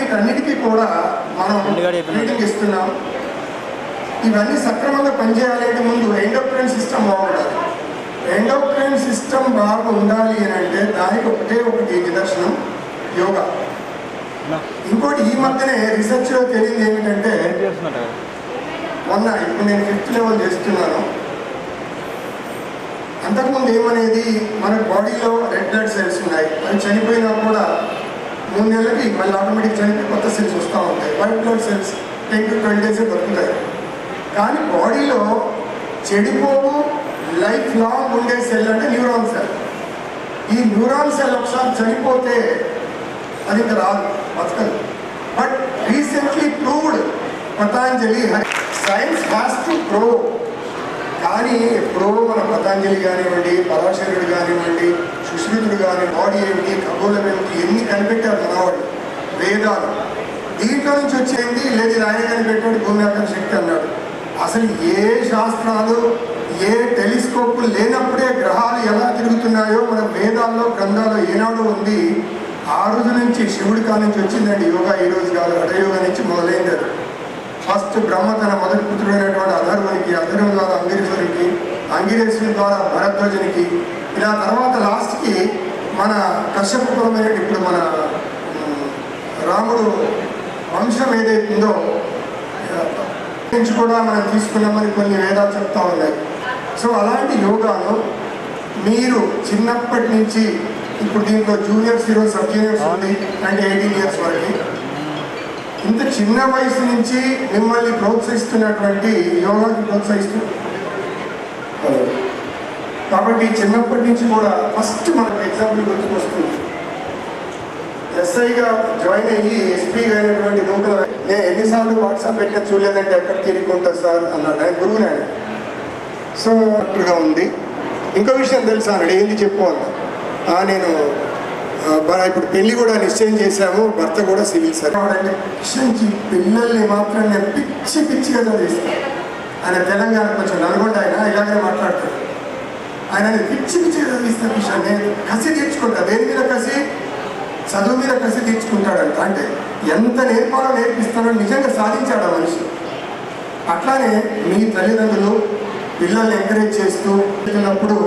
వీటన్నిటికీ కూడా మనం ట్రైనింగ్ ఇస్తున్నాం. ఇవన్నీ సక్రమంగా పనిచేయాలంటే ముందు ఎండోక్రైన్ సిస్టమ్ బాగుండాలి. ఎండోక్రైన్ సిస్టమ్ బాగా ఉండాలి అని అంటే దానికి ఒకటి నిదర్శనం యోగా. ఇంకోటి ఈ మధ్యనే రీసెర్చ్లో తెలియదు ఏమిటంటే, ఇప్పుడు నేను 5th లెవెల్ చేస్తున్నాను. అంతకుముందు ఏమనేది, మన బాడీలో రెడ్ బ్లడ్ సెల్స్ ఉన్నాయి, అవి చనిపోయినా కూడా 3 నెలలకి మళ్ళీ ఆటోమేటిక్ చనిపోయి కొత్త సెల్స్ వస్తూ ఉంటాయి. White blood cells 10 to 12 days దొరుకుతాయి. కానీ బాడీలో చెడిపోవు లైఫ్ లాంగ్ ఉండే సెల్ అంటే న్యూరాన్ సెల్. ఈ న్యూరాన్ సెల్ ఒకసారి చనిపోతే అది ఇంకా రాదు, బతకదు. But recently proved Patanjali, science has to prove. కానీ ఎప్పుడో మన పతాంజలి కానివ్వండి, పరాశరుడు కానివ్వండి, సుశ్రుతుడు కానీ, బాడీ ఏమిటి, ఖగోళం ఏమిటి, ఎన్ని కనిపెట్టారు మనవాడు, వేదాలు. దీంట్లో నుంచి వచ్చేది లేదు, ఆయన కనిపెట్టాడు భూమి ఆకర్షణ శక్తి అన్నాడు. అసలు ఏ శాస్త్రాలు, ఏ టెలిస్కోపులు లేనప్పుడే గ్రహాలు ఎలా తిరుగుతున్నాయో మన వేదాల్లో, గ్రంథాల్లో ఏనాడో ఉంది. ఆ రోజు నుంచి శివుడి కాల నుంచి వచ్చిందండి యోగా. ఈ రోజు కాదు, హఠయోగా నుంచి మొదలైంది అది. ఫస్ట్ బ్రహ్మ తన మొదటి పుత్రుడైనటువంటి అధర్వునికి, అధర్వం ద్వారా అంగిరేశ్వరునికి, అంగిరేశ్వరుని ద్వారా భరద్వాజునికి, ఇలా తర్వాత లాస్ట్కి మన కశ్యప కులమైన ఇప్పుడు మన రాముడు వంశం ఏదైతుందో నుంచి కూడా మనం తీసుకున్నామని కొన్ని వేదాలు చెప్తా ఉన్నాయి. సో అలాంటి యోగాను మీరు చిన్నప్పటి నుంచి, ఇప్పుడు దీంట్లో జూనియర్స్, ఈరోజు సబ్ జూనియర్స్ ఉంది, అంటే 18 years వరకు, ఇంత చిన్న వయసు నుంచి మిమ్మల్ని ప్రోత్సహిస్తున్నటువంటి యోగాకి ప్రోత్సహిస్తుంది. కాబట్టి చిన్నప్పటి నుంచి కూడా ఫస్ట్ మనకు ఎగ్జాంపుల్ గుర్తుకొస్తుంది. ఎస్ఐగా జాయిన్ అయ్యి ఎస్పీగా అయినటువంటి నూకల, నేను ఎన్నిసార్లు వాట్సాప్ పెట్టినా చూడలేదంటే ఎక్కడ తిరుగుంటుంది సార్ అన్నాడు. ఆయన గురువునే. సో అట్టుగా ఉంది. ఇంకో విషయం తెలుసా అన్నాడు. ఏంది చెప్పు అన్నా. నేను ఇప్పుడు పెళ్లి కూడా నిశ్చయం చేశాము, భర్త కూడా సివిల్ సర్వీస్. కిషన్కి పిల్లల్ని మాత్రం నేను పిచ్చిగా చదివిస్తాను. ఆయన తెలంగాణ కొంచెం నల్గొండ, ఆయన ఇలాగే మాట్లాడతాడు. ఆయన పిచ్చిగా చదివిస్తాను కిషన్. నేను కసి తీర్చుకుంటా. దేని మీద కసి? చదువు మీద కసి తీర్చుకుంటాడంట. అంటే ఎంత నేర్పాలో నేర్పిస్తానో నిజంగా సాధించాడు ఆ మనిషి. అట్లానే మీ తల్లిదండ్రులు పిల్లల్ని ఎంకరేజ్ చేస్తూ ఉన్నప్పుడు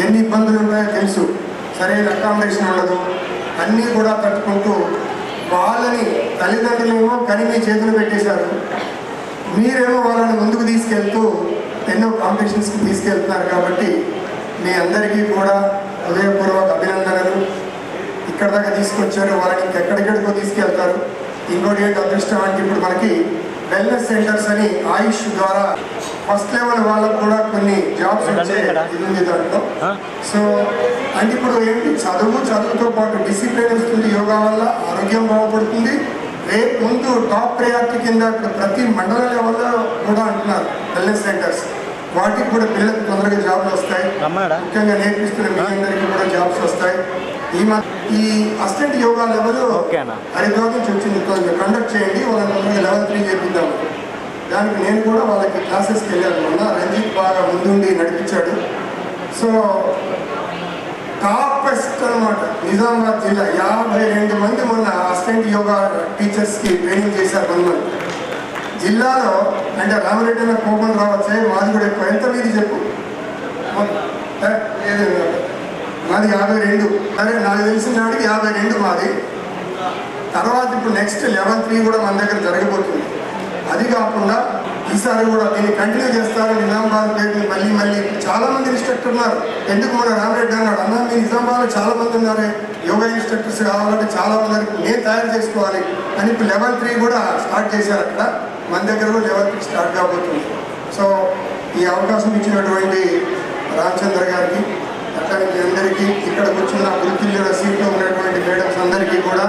ఎన్ని ఇబ్బందులు ఉన్నాయో తెలుసు. సరైన అకామిడేషన్ ఉండదు, అన్నీ కూడా తట్టుకుంటూ వాళ్ళని తల్లిదండ్రులేమో కని మీ చేతులు పెట్టేశారు, మీరేమో వాళ్ళని ముందుకు తీసుకెళ్తూ ఎన్నో కాంపిటీషన్స్కి తీసుకెళ్తున్నారు. కాబట్టి మీ అందరికీ కూడా హృదయపూర్వక అభినందనలు. ఇక్కడ దాకా తీసుకొచ్చారు, వాళ్ళని ఇంకెక్కడెక్కడికో తీసుకెళ్తారు. ఇంకోటి ఏంటి అదృష్టం అంటే, ఇప్పుడు మనకి వెల్నెస్ సెంటర్స్ అని ఆయుష్ ద్వారా ఫస్ట్ లెవెల్ వాళ్ళకు కూడా కొన్ని జాబ్స్ వచ్చే ఇది ఉంది దాంట్లో. సో అంటే ఇప్పుడు ఏంటి, చదువుతో పాటు డిసిప్లిన్ వస్తుంది యోగా వల్ల, ఆరోగ్యం బాగుపడుతుంది. రేపు ముందు టాప్ ప్రయారిటీ కింద ఇప్పుడు ప్రతి మండల లెవెల్లో కూడా అంటున్నారు వెల్నెస్ సెంటర్స్. వాటికి కూడా పిల్లలకు తొందరగా జాబ్లు వస్తాయి. ముఖ్యంగా నేర్పిస్తున్న మీ అందరికీ కూడా జాబ్స్ వస్తాయి. ఈ అసిస్టెంట్ యోగా లెవెల్ హరిద్వార్ నుంచి వచ్చింది, కండక్ట్ చేయండి, వాళ్ళని తొందరగా level 3 చేపిద్దాం. దానికి నేను కూడా వాళ్ళకి క్లాసెస్కి వెళ్ళాను. మొన్న రంజిత్ బాగా ముందుండి నడిపించాడు. సో టాప్ బెస్ట్ అనమాట. నిజామాబాద్ జిల్లా 52 మంది మొన్న అసిస్టెంట్ యోగా టీచర్స్కి ట్రైనింగ్ చేశారు. మన జిల్లాలో అంటే రామరెడ్డి అన్న కోపం రావచ్చే, మాది కూడా ఎక్కువ. ఎంత మీది చెప్పు? మాది 52. సరే, నాకు తెలిసిన నాటికి 52 మాది. తర్వాత ఇప్పుడు నెక్స్ట్ level 3 కూడా మన దగ్గర జరగబోతుంది. అది కాకుండా ఈసారి కూడా దీన్ని కంటిన్యూ చేస్తారు. నిజామాబాద్ పేరు మళ్ళీ చాలా మంది ఇన్స్ట్రక్టర్ ఉన్నారు. ఎందుకు మన రామరెడ్డి అన్నాడు, అన్న మీ నిజామాబాద్లో చాలా మంది ఉన్నారే, యోగా ఇన్స్ట్రక్టర్స్ కావాలంటే చాలా మంది నేను తయారు చేసుకోవాలి అని ఇప్పుడు level 3 కూడా స్టార్ట్ చేశారు. అక్కడ మన దగ్గర కూడా level 3 స్టార్ట్ కాబోతుంది. సో ఈ అవకాశం ఇచ్చినటువంటి రామచంద్ర గారికి, అట్లాగే మీ అందరికీ, ఇక్కడ కూర్చున్న వృత్తిలో సీట్లో ఉన్నటువంటి మేడమ్స్ అందరికీ కూడా,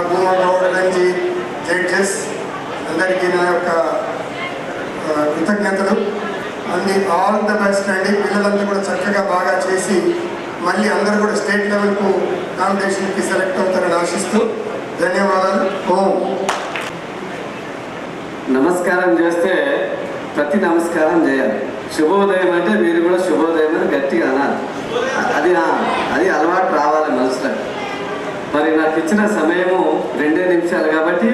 భూమా గౌడ్, రంజిత్, జడ్జెస్ అందరికీ నా యొక్క కృతజ్ఞతలు. అన్ని ఆల్ ద బెస్ట్ అండి. పిల్లలందరూ కూడా చక్కగా బాగా చేసి మళ్ళీ అందరూ కూడా స్టేట్ లెవెల్కు కాంపిటీషన్కి సెలెక్ట్ అవుతారని ఆశిస్తూ ధన్యవాదాలు. ఓం. నమస్కారం చేస్తే ప్రతి నమస్కారం చేయాలి. శుభోదయం అంటే మీరు కూడా శుభోదయం అని గట్టిగా అనాలి. అది అలవాటు రావాలి మనసులో. మరి నాకు ఇచ్చిన సమయము 2 నిమిషాలు కాబట్టి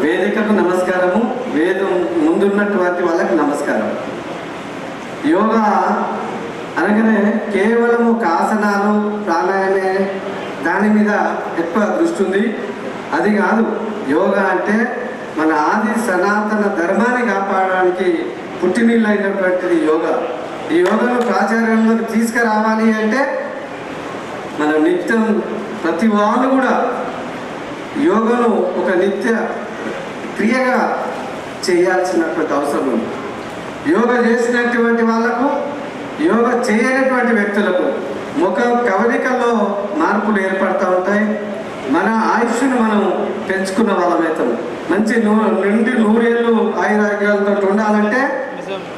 వేదికకు నమస్కారము, వేదం ముందున్నటువంటి వాళ్ళకి నమస్కారం. యోగా అనగానే కేవలము ఒక ఆసనాలు ప్రాణాయామే దాని మీద ఎక్కువ దృష్టి ఉంది. అది కాదు. యోగా అంటే మన ఆది సనాతన ధర్మాన్ని కాపాడడానికి పుట్టినీళ్ళు అయినటువంటిది యోగా. ఈ యోగాను ప్రాచుర్యంలోకి తీసుకురావాలి అంటే మనం నిత్యం ప్రతి వాళ్ళు కూడా యోగాను ఒక నిత్య క్రియగా చేయాల్సినటువంటి అవసరం ఉంది. యోగా చేసినటువంటి వాళ్ళకు, యోగా చేయనటువంటి వ్యక్తులకు ముఖ కవలికల్లో మార్పులు ఏర్పడుతూ ఉంటాయి. మన ఆయుష్ను మనం పెంచుకున్న వాళ్ళమైతాం. మంచి నిండి 100 ఏళ్ళు ఆయురాగ్యాలతో ఉండాలంటే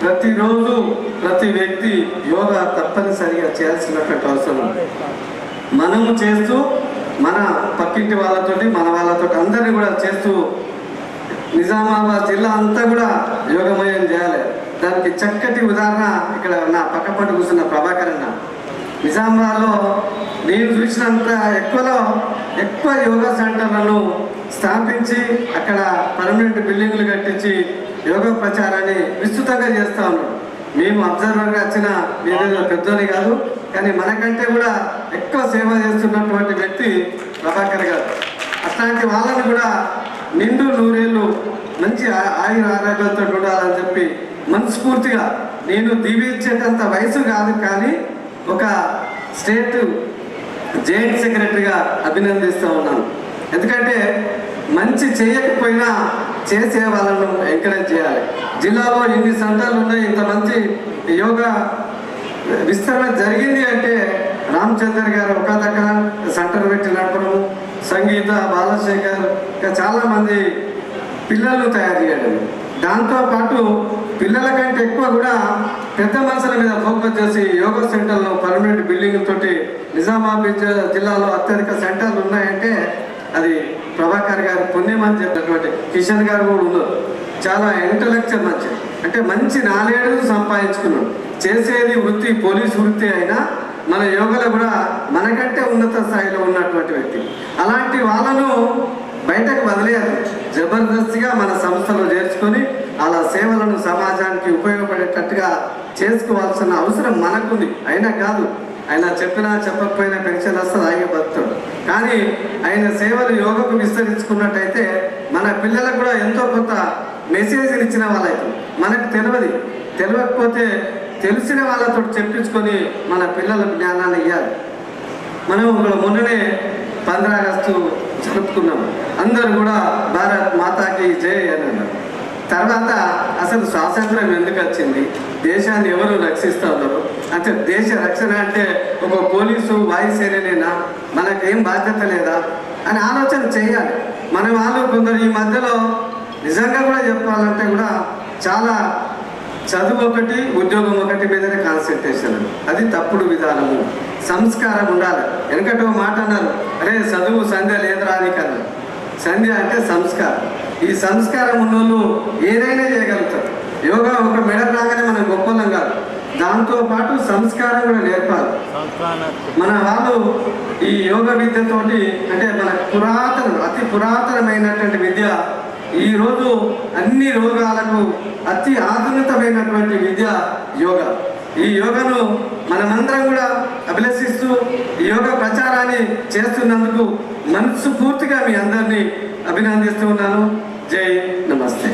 ప్రతిరోజు ప్రతి వ్యక్తి యోగా తప్పనిసరిగా చేయాల్సినటువంటి అవసరం. మనము చేస్తూ మన పక్కింటి వాళ్ళతోటి మన వాళ్ళతోటి అందరినీ కూడా చేస్తూ నిజామాబాద్ జిల్లా అంతా కూడా యోగమయం చేయాలి. దానికి చక్కటి ఉదాహరణ ఇక్కడ నా పక్కపంట కూర్చున్న ప్రభాకర్ అన్న. నిజామాబాద్లో నేను చూసినంత ఎక్కువ యోగా సెంటర్లను స్థాపించి అక్కడ పర్మనెంట్ బిల్డింగ్లు కట్టించి యోగా ప్రచారాన్ని విస్తృతంగా చేస్తూ ఉన్నాడు. మేము అబ్జర్వర్గా వచ్చిన ఏదైనా పెద్దోని కాదు, కానీ మనకంటే కూడా ఎక్కువ సేవ చేస్తున్నటువంటి వ్యక్తి ప్రభాకర్ గారు. అట్లాంటి వాళ్ళని కూడా నిండు 100 ఏళ్ళు మంచి ఆరోగ్యాలతో ఉండాలని చెప్పి మనస్ఫూర్తిగా, నేను దీవించేటంత వయసు కాదు కానీ ఒక స్టేట్ జాయింట్ సెక్రటరీగా అభినందిస్తూ ఉన్నాను. ఎందుకంటే మంచి చేయకపోయినా చేసే వాళ్ళను ఎంకరేజ్ చేయాలి. జిల్లాలో ఇన్ని సెంటర్లు ఉన్నాయి, ఇంత మంచి యోగా విస్తరణ జరిగింది అంటే రామచందర్ గారు ఒక దగ్గర సెంటర్ పెట్టి నడపడము, సంగీత, బాలశేఖర్, ఇంకా చాలామంది పిల్లలను తయారు చేయడం. దాంతోపాటు పిల్లల కంటే ఎక్కువ కూడా పెద్ద మనుషుల మీద ఫోకస్ చేసి యోగా సెంటర్లు పర్మనెంట్ బిల్డింగ్ తోటి నిజామాబాద్ జిల్లాలో అత్యధిక సెంటర్లు ఉన్నాయంటే అది ప్రభాకర్ గారు పుణ్యం అని చెప్పినటువంటి కిషన్ గారు కూడా ఉన్నారు. చాలా ఇంటలెక్చువల్ మంచి, అంటే మంచి నాలెడ్జ్ సంపాదించుకున్నాడు. చేసేది వృత్తి పోలీసు వృత్తి అయినా మన యోగాలో కూడా మనకంటే ఉన్నత స్థాయిలో ఉన్నటువంటి వ్యక్తి. అలాంటి వాళ్ళను బయటకు వదిలేయాలి. జబర్దస్తిగా మన సంస్థలో చేర్చుకొని అలా సేవలను సమాజానికి ఉపయోగపడేటట్టుగా చేసుకోవాల్సిన అవసరం మనకుంది. అయినా కాదు, ఆయన చెప్పినా చెప్పకపోయినా పెన్షన్ వస్తుంది, ఆయన బతుకుతాడు. కానీ ఆయన సేవలు యోగకు విస్తరించుకున్నట్టయితే మన పిల్లలకు కూడా ఎంతో కొంత మెసేజ్ని ఇచ్చిన వాళ్ళైతే. మనకు తెలియకపోతే తెలిసిన వాళ్ళతో చెప్పించుకొని మన పిల్లలకు జ్ఞానాన్ని ఇవ్వాలి. మనం మొన్ననే 15 ఆగస్టు జరుపుకున్నాం. అందరూ కూడా భారత్ మాతాకి జై అని అన్నారు. తర్వాత అసలు స్వాతంత్రం ఎందుకు వచ్చింది, దేశాన్ని ఎవరు రక్షిస్తూ ఉన్నారు, అంటే దేశ రక్షణ అంటే ఒక పోలీసు వాయుసేనేనా, మనకేం బాధ్యత లేదా అని ఆలోచన చేయాలి. మన వాళ్ళు కొందరు ఈ మధ్యలో నిజంగా కూడా చెప్పాలంటే కూడా చాలా చదువు ఒకటి ఉద్యోగం ఒకటి మీదనే కాన్సన్ట్రేషన్. అది తప్పుడు విధానము. సంస్కారం ఉండాలి. వెనకటో మాట అన్నారు, అరే చదువు సంధ్య లేదురా అని కన్నా. సంధ్య అంటే సంస్కారం. ఈ సంస్కారం ఉన్నోళ్ళు ఏదైనా చేయగలుగుతారు. యోగా ఒక మెడల్ రాగానే మనం గొప్పలం కాదు, దాంతోపాటు సంస్కారం కూడా నేర్పాలి. మన వాళ్ళు ఈ యోగ విద్యతోటి, అంటే మన అతి పురాతనమైనటువంటి విద్య ఈరోజు అన్ని రోగాలకు అతి ఆధునికమైనటువంటి విద్య యోగా. ఈ యోగాను మనమందరం కూడా అభిలషిస్తూ ఈ యోగా ప్రచారాన్ని చేస్తున్నందుకు మనస్ఫూర్తిగా మీ అందరినీ అభినందిస్తూ ఉన్నాను. జై నమస్తే.